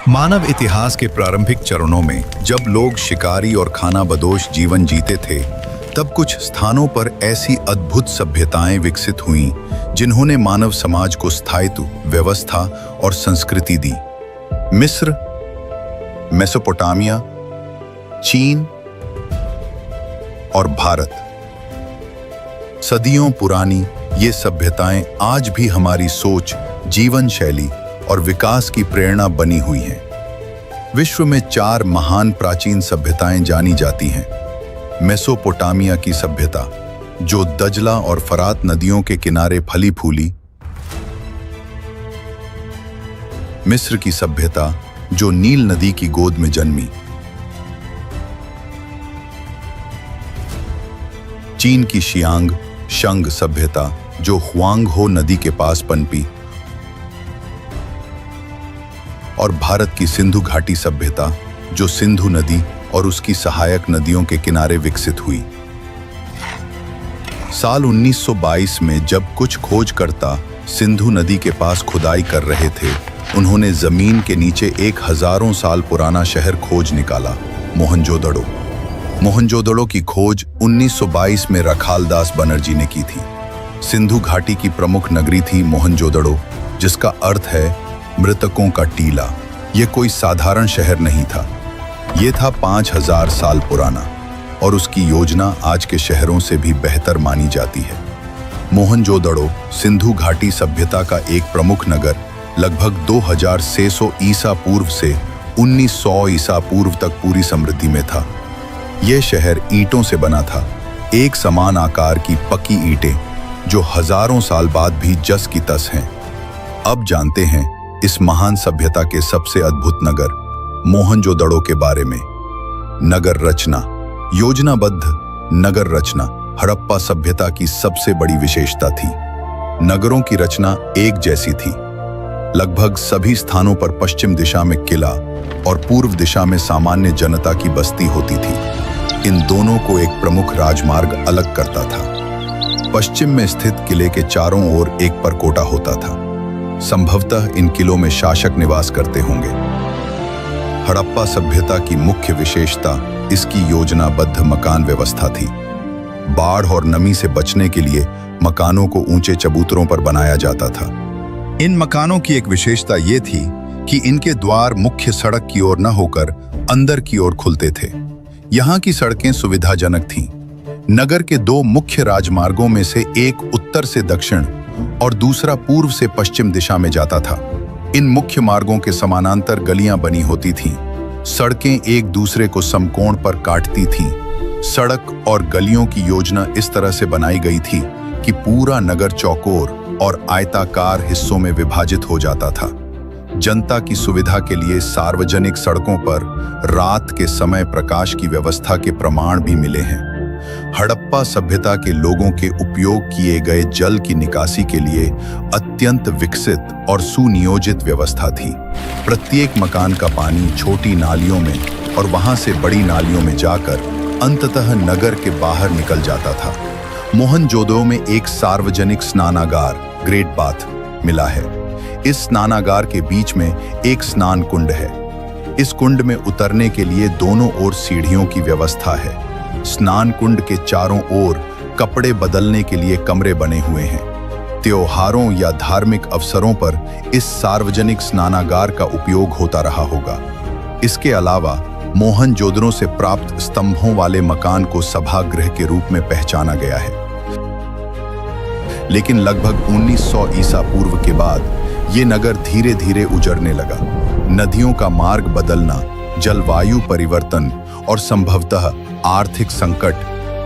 मानव इतिहास के प्रारंभिक चरणों में जब लोग शिकारी और खानाबदोश जीवन जीते थे, तब कुछ स्थानों पर ऐसी अद्भुत सभ्यताएं विकसित हुईं जिन्होंने मानव समाज को स्थायित्व, व्यवस्था और संस्कृति दी। मिस्र, मेसोपोटामिया, चीन और भारत। सदियों पुरानी ये सभ्यताएं आज भी हमारी सोच, जीवन शैली और विकास की प्रेरणा बनी हुई हैं। विश्व में 4 महान प्राचीन सभ्यताएं जानी जाती हैं। मेसोपोटामिया की सभ्यता, जो दजला और फरात नदियों के किनारे फली फूली। मिस्र की सभ्यता, जो नील नदी की गोद में जन्मी। चीन की शियांग शंग सभ्यता, जो हुआंगहो नदी के पास पनपी। और भारत की सिंधु घाटी सभ्यता, जो सिंधु नदी और उसकी सहायक नदियों के किनारे विकसित हुई। साल 1922 में जब कुछ खोजकर्ता सिंधु नदी के पास खुदाई कर रहे थे, उन्होंने जमीन के नीचे एक हजारों साल पुराना शहर खोज निकाला, मोहनजोदड़ो। मोहनजोदड़ो की खोज 1922 में रखालदास बनर्जी ने की थी। सिंधु घाटी की प्रमुख नगरी थी मोहनजोदड़ो, जिसका अर्थ है मृतकों का टीला। यह कोई साधारण शहर नहीं था, यह था 5000 साल पुराना, और उसकी योजना आज के शहरों से भी बेहतर मानी जाती है। मोहनजोदड़ो सिंधु घाटी सभ्यता का एक प्रमुख नगर लगभग 2600 ईसा पूर्व से 1900 ईसा पूर्व तक पूरी समृद्धि में था। यह शहर ईंटों से बना था, एक समान आकार की पक्की ईंटें, जो हजारों साल बाद भी जस की तस हैं। अब जानते हैं इस महान सभ्यता के सबसे अद्भुत नगर मोहनजोदड़ो के बारे में। नगर रचना, योजनाबद्ध नगर रचना हड़प्पा सभ्यता की सबसे बड़ी विशेषता थी। नगरों की रचना एक जैसी थी। लगभग सभी स्थानों पर पश्चिम दिशा में किला और पूर्व दिशा में सामान्य जनता की बस्ती होती थी। इन दोनों को एक प्रमुख राजमार्ग अलग करता था। पश्चिम में स्थित किले के चारों ओर एक परकोटा होता था। संभवतः इन किलों में शासक निवास करते होंगे। हड़प्पा सभ्यता की मुख्य विशेषता इसकी योजनाबद्ध मकान व्यवस्था थी। बाढ़ और नमी से बचने के लिए मकानों को ऊंचे चबूतरों पर बनाया जाता था। इन मकानों की एक विशेषता ये थी कि इनके द्वार मुख्य सड़क की ओर न होकर अंदर की ओर खुलते थे। यहाँ की सड़कें सुविधाजनक थीं। नगर के 2 मुख्य राजमार्गों में से एक उत्तर से दक्षिण और दूसरा पूर्व से पश्चिम दिशा में जाता था। इन मुख्य मार्गों के समानांतर गलियां बनी होती थीं। सड़कें एक दूसरे को समकोण पर काटती थीं। सड़क और गलियों की योजना इस तरह से बनाई गई थी कि पूरा नगर चौकोर और आयताकार हिस्सों में विभाजित हो जाता था। जनता की सुविधा के लिए सार्वजनिक सड़कों पर रात के समय प्रकाश की व्यवस्था के प्रमाण भी मिले हैं। हड़प्पा सभ्यता के लोगों के उपयोग किए गए जल की निकासी के लिए अत्यंत विकसित और सुनियोजित व्यवस्था थी। प्रत्येक मकान का पानी छोटी नालियों में और वहां से बड़ी नालियों में जाकर अंततः नगर के बाहर निकल जाता था। मोहनजोदड़ो में एक सार्वजनिक स्नानागार, ग्रेट बाथ, मिला है। इस स्नानागार के बीच में एक स्नान कुंड है। इस कुंड में उतरने के लिए दोनों ओर सीढ़ियों की व्यवस्था है। स्नान कुंड के चारों ओर कपड़े बदलने के लिए कमरे बने हुए हैं। त्योहारों या धार्मिक अवसरों पर इस सार्वजनिक स्नानागार का उपयोग होता रहा होगा। इसके अलावा मोहनजोदड़ो से प्राप्त स्तंभों वाले मकान को सभागृह के रूप में पहचाना गया है। लेकिन लगभग 1900 ईसा पूर्व के बाद ये नगर धीरे धीरे उजड़ने लगा। नदियों का मार्ग बदलना, जलवायु परिवर्तन और संभवतः आर्थिक संकट,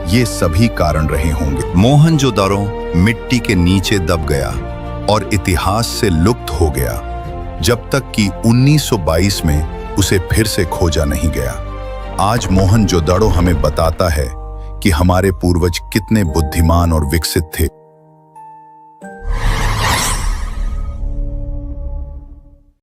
ये सभी कारण रहे होंगे। मोहनजोदड़ो मिट्टी के नीचे दब गया और इतिहास से लुप्त हो गया, जब तक कि 1922 में उसे फिर से खोजा नहीं गया। आज मोहनजोदड़ो हमें बताता है कि हमारे पूर्वज कितने बुद्धिमान और विकसित थे।